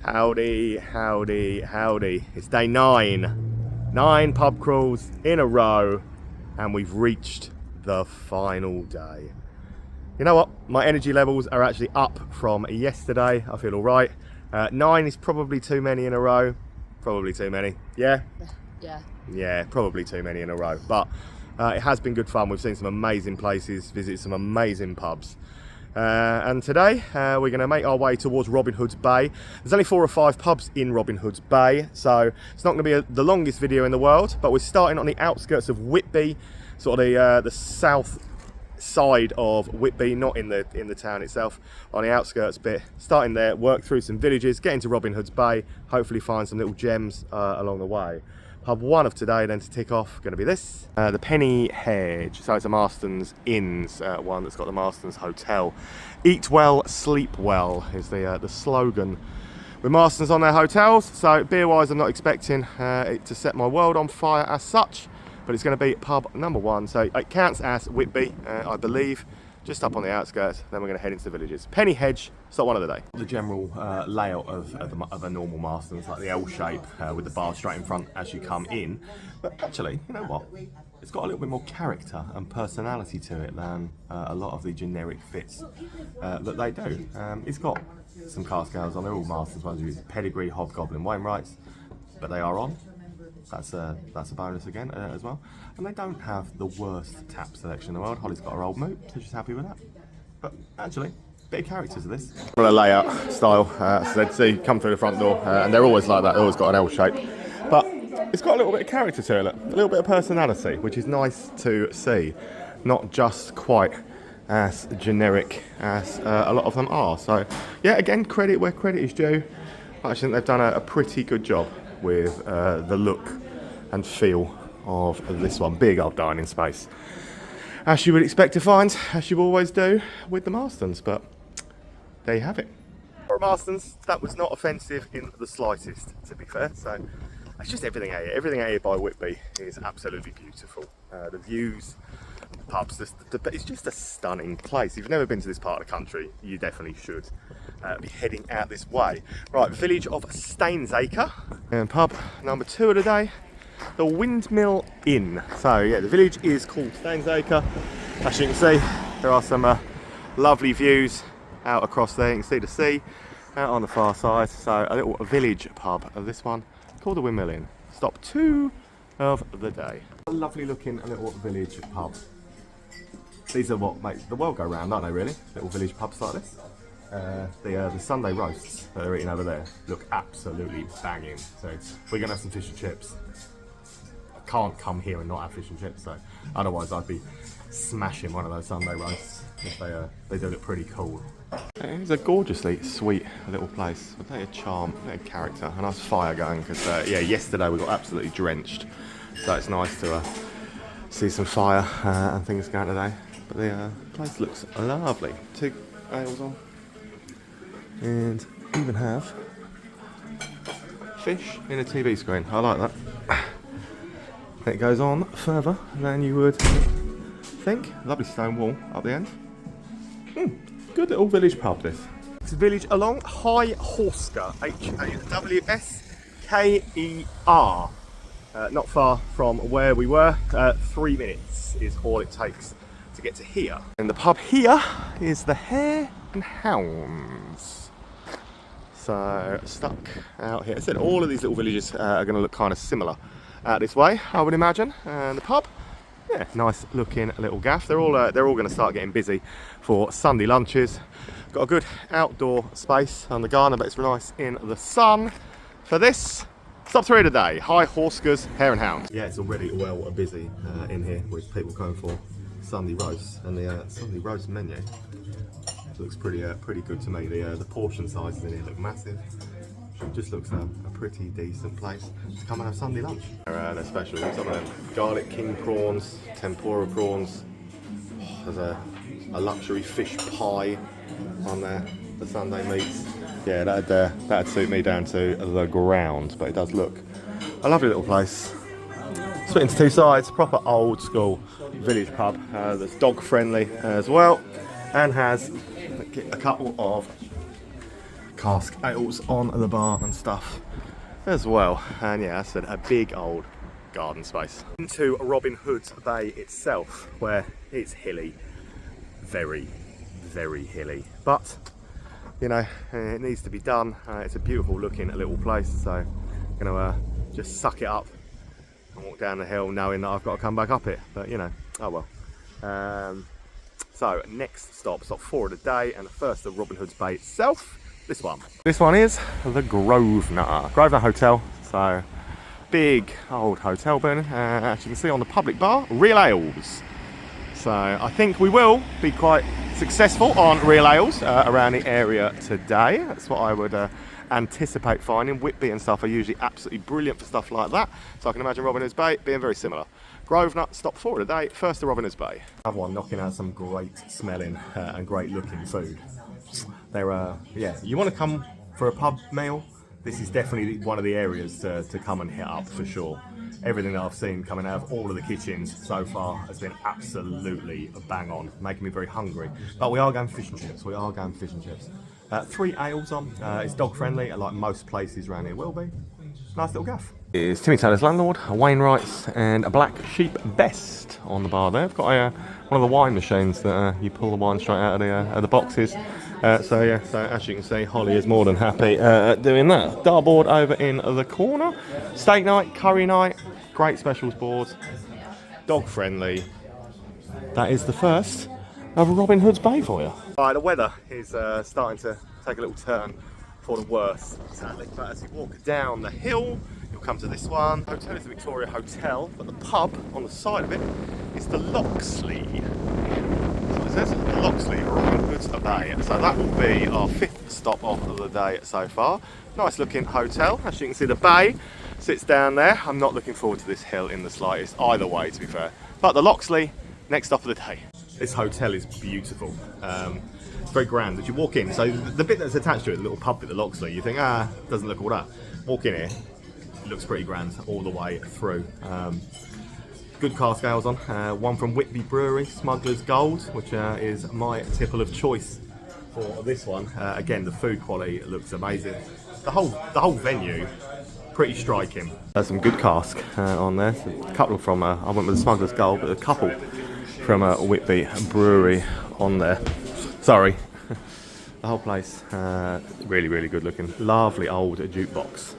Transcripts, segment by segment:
Howdy, howdy, howdy. It's day 9. 9 pub crawls in a row, and we've reached the final day. You know what? My energy levels are actually up from yesterday. I feel all right. 9 is probably too many in a row. Probably too many. Yeah? Yeah. Yeah, probably too many in a row. But it has been good fun. We've seen some amazing places, visited some amazing pubs. And today we're going to make our way towards Robin Hood's Bay. There's only 4 or 5 pubs in Robin Hood's Bay, so it's not going to be the longest video in the world, but we're starting on the outskirts of Whitby, sort of the south side of Whitby, not in the town itself, on the outskirts bit. Starting there, work through some villages, get into Robin Hood's Bay, hopefully find some little gems along the way. Pub 1 of today then to tick off, going to be this, the Penny Hedge. So it's a Marston's Inn's one that's got the Marston's Hotel. Eat well, sleep well is the slogan with Marston's on their hotels. So beer wise, I'm not expecting it to set my world on fire as such, but it's going to be pub number 1. So it counts as Whitby, I believe, just up on the outskirts. Then we're going to head into the villages. Penny Hedge, stop 1 of the day. The general layout of a normal Marston's, like the L shape with the bar straight in front as you come in. But actually, you know what? It's got a little bit more character and personality to it than a lot of the generic fits that they do. It's got some cask ales on. They're all Marston's ones. Use Pedigree, Hobgoblin, Wainwrights, but they are on. That's a bonus again as well. And they don't have the worst tap selection in the world. Holly's got her old moot, so she's happy with that. But actually, bit of character to this. Well, a layout style, so you come through the front door, and they're always like that. They've always got an L shape, but it's got a little bit of character to it, a little bit of personality, which is nice to see. Not just quite as generic as a lot of them are. So yeah, again, credit where credit is due. I think they've done a pretty good job with the look and feel of this one. Big old dining space, as you would expect to find, as you always do with the Marstons, but there you have it. For Marstons, that was not offensive in the slightest, to be fair. So it's just everything out here. Everything out here by Whitby is absolutely beautiful. The views, the pubs, it's just a stunning place. If you've never been to this part of the country, you definitely should be heading out this way. Right, village of Stainsacre, and pub number 2 of the day, the Windmill Inn. So yeah, the village is called Stainsacre. As you can see, there are some lovely views out across there. You can see the sea out on the far side. So a little village pub of this one called the Windmill Inn. Stop 2 of the day. A lovely looking little village pub. These are what makes the world go round, aren't they, really? Little village pubs like this. The Sunday roasts that they're eating over there look absolutely banging. So we're going to have some fish and chips. I can't come here and not have fish and chips, so otherwise I'd be smashing one of those Sunday roasts if they do look pretty cool. It's a gorgeously sweet little place with plenty of charm, plenty of character, a nice fire going because yeah, yesterday we got absolutely drenched, so it's nice to see some fire and things going today. But the place looks lovely. 2 ales on, and even have fish in a TV screen. I like that. It goes on further than you would think. Lovely stone wall up the end. Good little village pub this. It's a village along High Horsker, H-A-W-S-K-E-R. Not far from where we were. 3 minutes is all it takes to get to here. And the pub here is the Hare and Hounds. So stuck out here. I said all of these little villages are going to look kind of similar out this way, I would imagine. And the pub, yeah, nice looking little gaff. They're all going to start getting busy for Sunday lunches. Got a good outdoor space on the garden, but it's nice in the sun. For this, stop 3 of the day, High Horsker's Hare and Hounds. Yeah, it's already well busy in here with people going for Sunday roasts, and the Sunday roast menu looks pretty good to me. The portion sizes in here look massive. It just looks a pretty decent place to come and have Sunday lunch. They're special. Some of them garlic king prawns, tempura prawns. There's a luxury fish pie on there, the Sunday meats. Yeah, that'd suit me down to the ground, but it does look a lovely little place. Split into 2 sides, proper old school village pub that's dog friendly as well, and has a couple of cask ales on the bar and stuff as well. And yeah, I said a big old garden space. Into Robin Hood's Bay itself, where it's hilly, very, very hilly. But, you know, it needs to be done. It's a beautiful looking little place, so I'm gonna just suck it up and walk down the hill knowing that I've got to come back up it. But, you know, oh well. So next stop 4 of the day, and the first of Robin Hood's Bay itself, this one. This one is the Grosvenor Hotel. So big old hotel building. As you can see on the public bar, real ales. So I think we will be quite successful on real ales around the area today. That's what I would anticipate finding. Whitby and stuff are usually absolutely brilliant for stuff like that. So I can imagine Robin Hood's Bay being very similar. Grosvenor, stop 4 of the day, first to Robin Hood's Bay. Another one knocking out some great smelling and great looking food. They're, yeah, you want to come for a pub meal, this is definitely one of the areas to come and hit up for sure. Everything that I've seen coming out of all of the kitchens so far has been absolutely bang on, making me very hungry. But we are going fish and chips, 3 ales on, it's dog friendly, like most places around here will be. Nice little gaff. Is Timmy Taylor's landlord, a Wainwright's, and a Black Sheep Best on the bar there. I've got one of the wine machines that you pull the wine straight out of the boxes. So yeah, so as you can see, Holly is more than happy at doing that. Dartboard over in the corner. Steak night, curry night, great specials board, dog friendly. That is the first of Robin Hood's Bay for you. Alright, the weather is starting to take a little turn for the worse, sadly. But as you walk down the hill, you'll come to this one. The hotel is the Victoria Hotel, but the pub on the side of it is the Loxley Inn. So it says the Loxley Robin Hood's Bay. So that will be our 5th stop off of the day so far. Nice looking hotel. As you can see, the bay sits down there. I'm not looking forward to this hill in the slightest, either way to be fair. But the Loxley, next stop of the day. This hotel is beautiful. It's very grand as you walk in. So the bit that's attached to it, the little pub bit, the Loxley, you think, doesn't look all that. Walk in here, it looks pretty grand all the way through. Good cask ales on. One from Whitby Brewery, Smugglers Gold, which is my tipple of choice for this one. Again, the food quality looks amazing. The whole venue, pretty striking. There's some good cask on there. So a couple from, I went with the Smugglers Gold, but a couple from Whitby Brewery on there. Sorry. The whole place, really, really good looking. Lovely old jukebox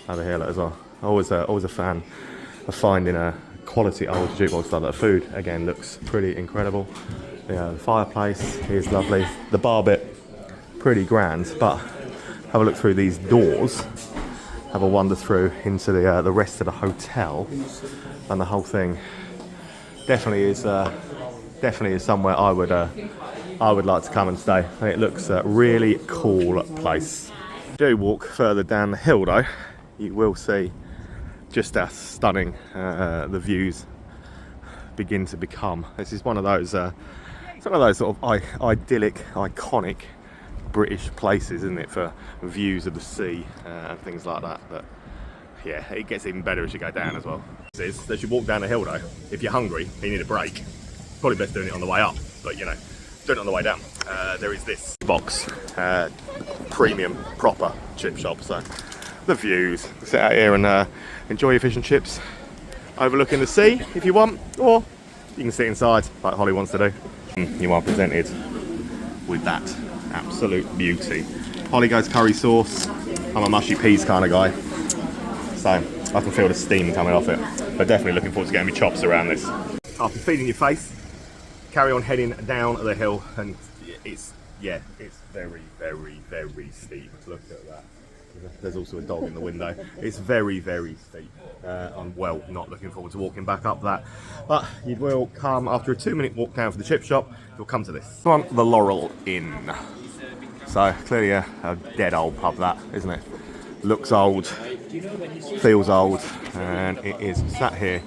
over here as well. Always a fan of finding a quality old jukebox like that. Food, again, looks pretty incredible. The fireplace is lovely. The bar bit, pretty grand, but have a look through these doors. Have a wander through into the rest of the hotel, and the whole thing definitely is somewhere I would like to come and stay. It looks a really cool place. Do walk further down the hill though, you will see just how stunning the views begin to become. This is one of those sort of idyllic, iconic British places, isn't it, for views of the sea and things like that. But yeah, it gets even better as you go down as well. As you walk down the hill though, if you're hungry, you need a break. Probably best doing it on the way up, but you know, doing it on the way down. There is this box, premium, proper chip shop. So the views, sit out here and enjoy your fish and chips, overlooking the sea if you want, or you can sit inside like Holly wants to do. You are presented with that absolute beauty. Holly goes curry sauce. I'm a mushy peas kind of guy, so I can feel the steam coming off it. But definitely looking forward to getting my chops around this. After feeding your face, carry on heading down the hill, and it's very, very, very steep. Look at that. There's also a dog in the window. It's very, very steep. I'm not looking forward to walking back up that. But you will come, after a 2-minute walk down for the chip shop, you'll come to this. Come on, the Laurel Inn. So clearly a dead old pub, that, isn't it? Looks old, feels old, and it is sat here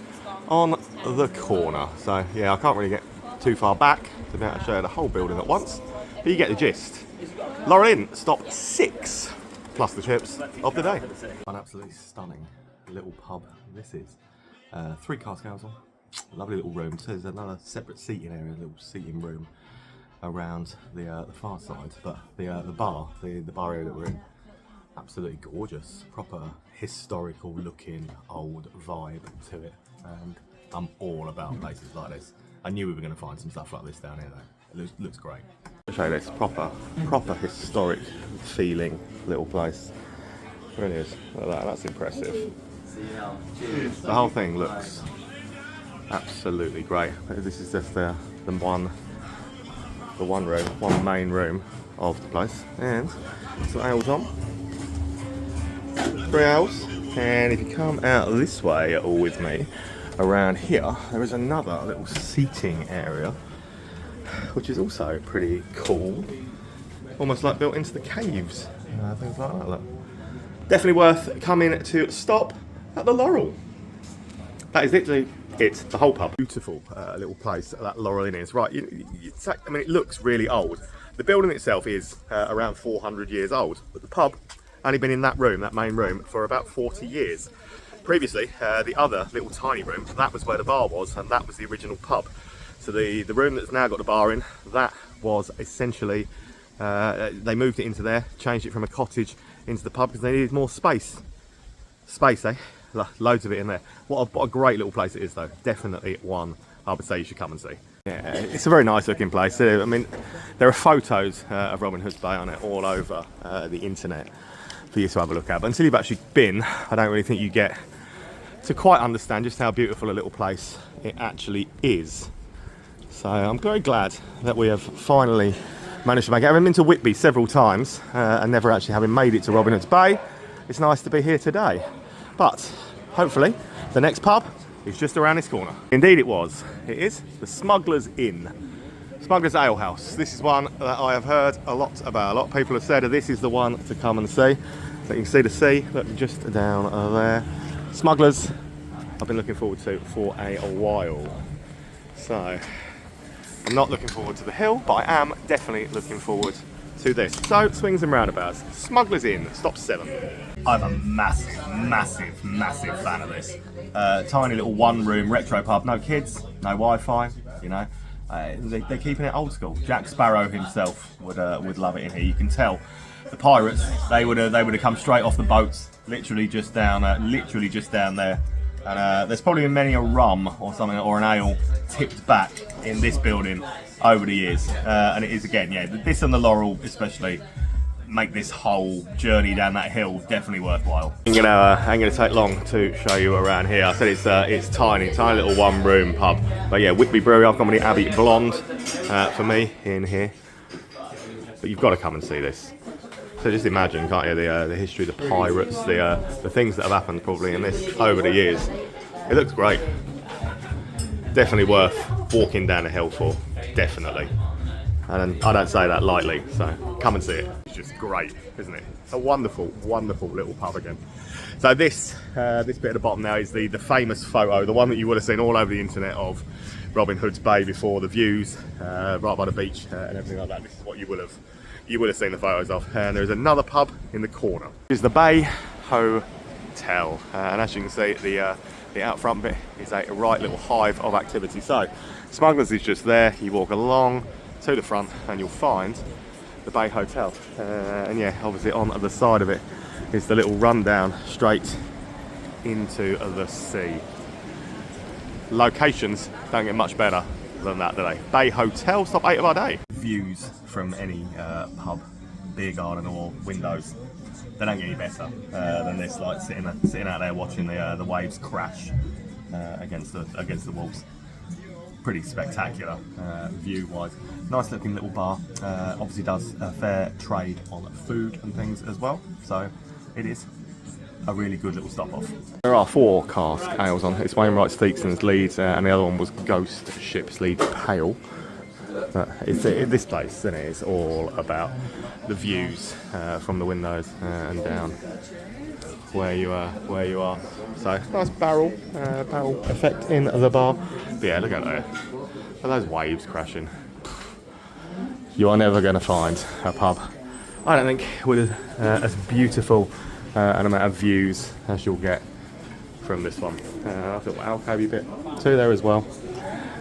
on the corner. So yeah, I can't really get too far back to be able to show you the whole building at once, but you get the gist. Laurel Inn, stop 6 plus the chips of the day. An absolutely stunning little pub this is. 3 cask ales on, lovely little room. So there's another separate seating area, a little seating room. around the far side, but the bar area that we're in, absolutely gorgeous, proper historical looking old vibe to it, and I'm all about places like this. I knew we were going to find some stuff like this down here though. It looks great. I'll show you this proper historic feeling little place. It really is. Look at that, that's impressive. The whole thing looks absolutely great. This is just the one main room of the place, and some ales on. 3 ales, and if you come out this way with me, around here, there is another little seating area, which is also pretty cool. Almost like built into the caves, things like that. Look. Definitely worth coming to stop at the Laurel. That is literally it, the whole pub. Beautiful little place that Laurel Inn is. Right, I mean, it looks really old. The building itself is around 400 years old, but the pub only been in that room, that main room, for about 40 years. Previously, the other little tiny room, that was where the bar was, and that was the original pub. So the room that's now got the bar in, that was essentially, they moved it into there, changed it from a cottage into the pub because they needed more space. Space, eh? Loads of it in there. What a great little place it is though. Definitely one I would say you should come and see. Yeah, it's a very nice looking place. I mean, there are photos of Robin Hood's Bay on it all over the internet for you to have a look at. But until you've actually been, I don't really think you get to quite understand just how beautiful a little place it actually is. So I'm very glad that we have finally managed to make it. I've been to Whitby several times and never actually having made it to Robin Hood's Bay. It's nice to be here today. But hopefully the next pub is just around this corner. Indeed it was. It is the Smugglers Inn. Smugglers Ale House. This is one that I have heard a lot about. A lot of people have said that this is the one to come and see. So you can see the sea, look just down there. Smugglers, I've been looking forward to for a while. So, I'm not looking forward to the hill, but I am definitely looking forward to this. So, swings and roundabouts. Smugglers Inn, stop 7. I'm a massive fan of this. Tiny little one-room retro pub, no kids, no Wi-Fi, you know. They're keeping it old school. Jack Sparrow himself would love it in here. You can tell the pirates, they would have come straight off the boats, literally just down there. And there's probably been many a rum or something, or an ale tipped back in this building over the years. And it is, again, yeah, this and the Laurel especially make this whole journey down that hill definitely worthwhile. Ain't gonna take long to show you around here. I said it's tiny little one-room pub. But yeah, Whitby Brewery. I've gone with the Abbey Blonde for me in here. But you've got to come and see this. So just imagine, can't you, the history, the pirates, the things that have happened probably in this over the years. It looks great. Definitely worth walking down the hill for. Definitely. And I don't say that lightly, so come and see it. It's just great, isn't it? A wonderful little pub again. So this bit at the bottom now is the famous photo, the one that you would have seen all over the internet of Robin Hood's Bay before, the views right by the beach and everything like that. This is what you would have seen the photos of. And there's another pub in the corner. This is the Bay Hotel, and as you can see, the out front bit is a right little hive of activity. So Smugglers is just there. You walk along to the front and you'll find the Bay Hotel, and yeah, obviously on the side of it is the little rundown straight into the sea. Locations don't get much better than that, do they? Bay Hotel, stop 8 of our day. Views from any pub, beer garden or windows, they don't get any better than this, like sitting out there watching the waves crash against the walls. Pretty spectacular view-wise. Nice looking little bar. Obviously does a fair trade on food and things as well. So it is a really good little stop off. There are 4 cask ales on. It's Wainwright, Steakson's Leeds, and the other one was Ghost Ship's Leeds Pale. This place, isn't it? It's all about the views from the windows and down where you are. So nice barrel effect in the bar. But yeah, look at that. Look at those waves crashing. You are never going to find a pub, I don't think, with as beautiful an amount of views as you'll get from this one. I've got alcove bit too there as well.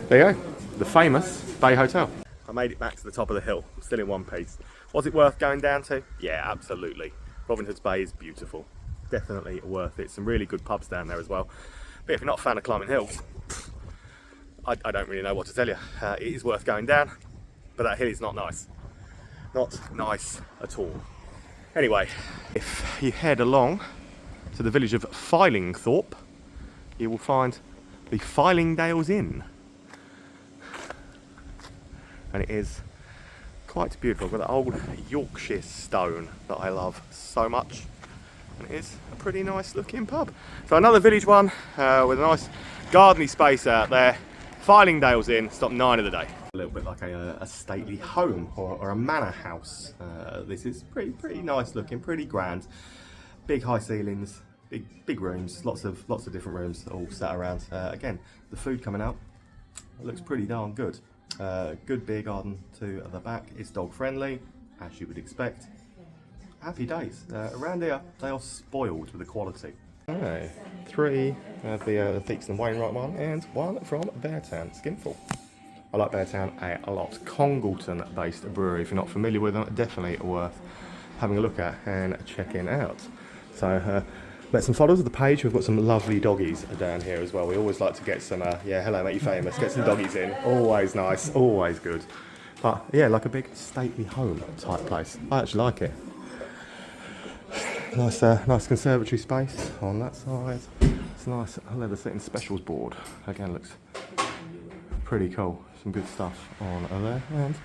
There you go, the famous Bay Hotel. I made it back to the top of the hill, still in one piece. Was it worth going down to? Yeah, absolutely. Robin Hood's Bay is beautiful. Definitely worth it. Some really good pubs down there as well. But if you're not a fan of climbing hills, I don't really know what to tell you. It is worth going down, but that hill is not nice. Not nice at all. Anyway, if you head along to the village of Fylingthorpe, you will find the Fylingdales Inn. And it is quite beautiful. I've got that old Yorkshire stone that I love so much. And it is a pretty nice looking pub. So another village one with a nice gardeny space out there. Fylingdales Inn, stop 9 of the day. A little bit like a stately home or a manor house. This is pretty nice looking, pretty grand. Big high ceilings, big rooms, lots of different rooms all sat around. Again, the food coming out, it looks pretty darn good. Good beer garden to the back. It's dog friendly, as you would expect. Happy days. Around here, they are spoiled with the quality. Okay, 3 of the Theakston Wainwright one and 1 from Beartown, Skinful. I like Beartown a lot. Congleton based brewery. If you're not familiar with them, definitely worth having a look at and checking out. So let some followers of the page. We've got some lovely doggies down here as well. We always like to get some, yeah, hello mate, you famous. Get some doggies in. Always nice, always good. But yeah, like a big stately home type place. I actually like it. Nice conservatory space on that side. It's a nice leather sitting specials board. Again, looks pretty cool. Some good stuff on there. And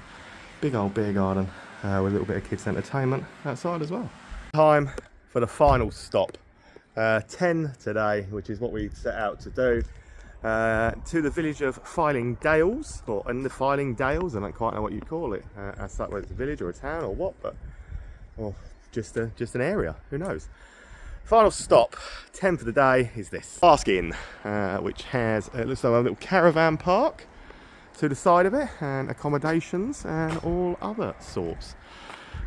big old beer garden with a little bit of kids entertainment outside as well. Time for the final stop. 10 today, which is what we set out to do. To the village of Fylingdales, or in the Fylingdales, I don't quite know what you'd call it, as such, whether it's a village or a town or what, but well, just an area, who knows. Final stop, 10 for the day, is this Flask Inn, which has, it looks like a little caravan park to the side of it, and accommodations and all other sorts.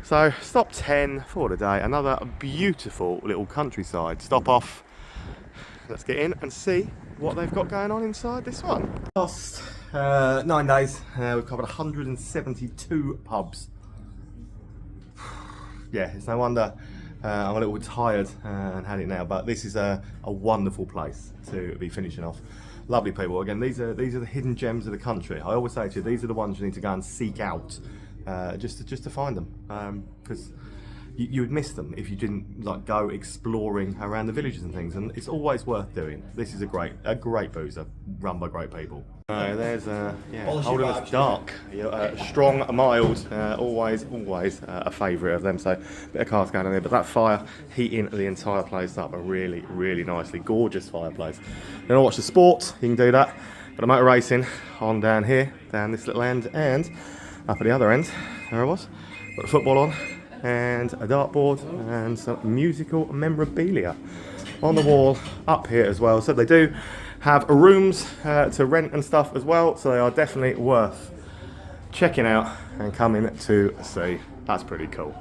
So stop 10 for the day, another beautiful little countryside stop off. Let's get in and see what they've got going on inside this one. Last 9 days, we've covered 172 pubs. Yeah, it's no wonder I'm a little tired and had it now, but this is a wonderful place to be finishing off. Lovely people. Again, these are the hidden gems of the country. I always say to you, these are the ones you need to go and seek out just to find them, because you would miss them if you didn't like go exploring around the villages and things, and it's always worth doing. This is a great boozer run by great people. There's holding us dark, strong, mild, always a favourite of them. So bit of cars going on there, but that fire heating the entire place up really nicely. Gorgeous fireplace. You want to watch the sport, you can do that. Got a motor racing on down here, down this little end, and up at the other end, there I was. Got the football on, and a dartboard, and some musical memorabilia on the wall up here as well. So they do have rooms to rent and stuff as well, so they are definitely worth checking out and coming to see. That's pretty cool.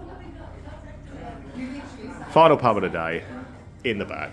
Final pub of the day in the bag.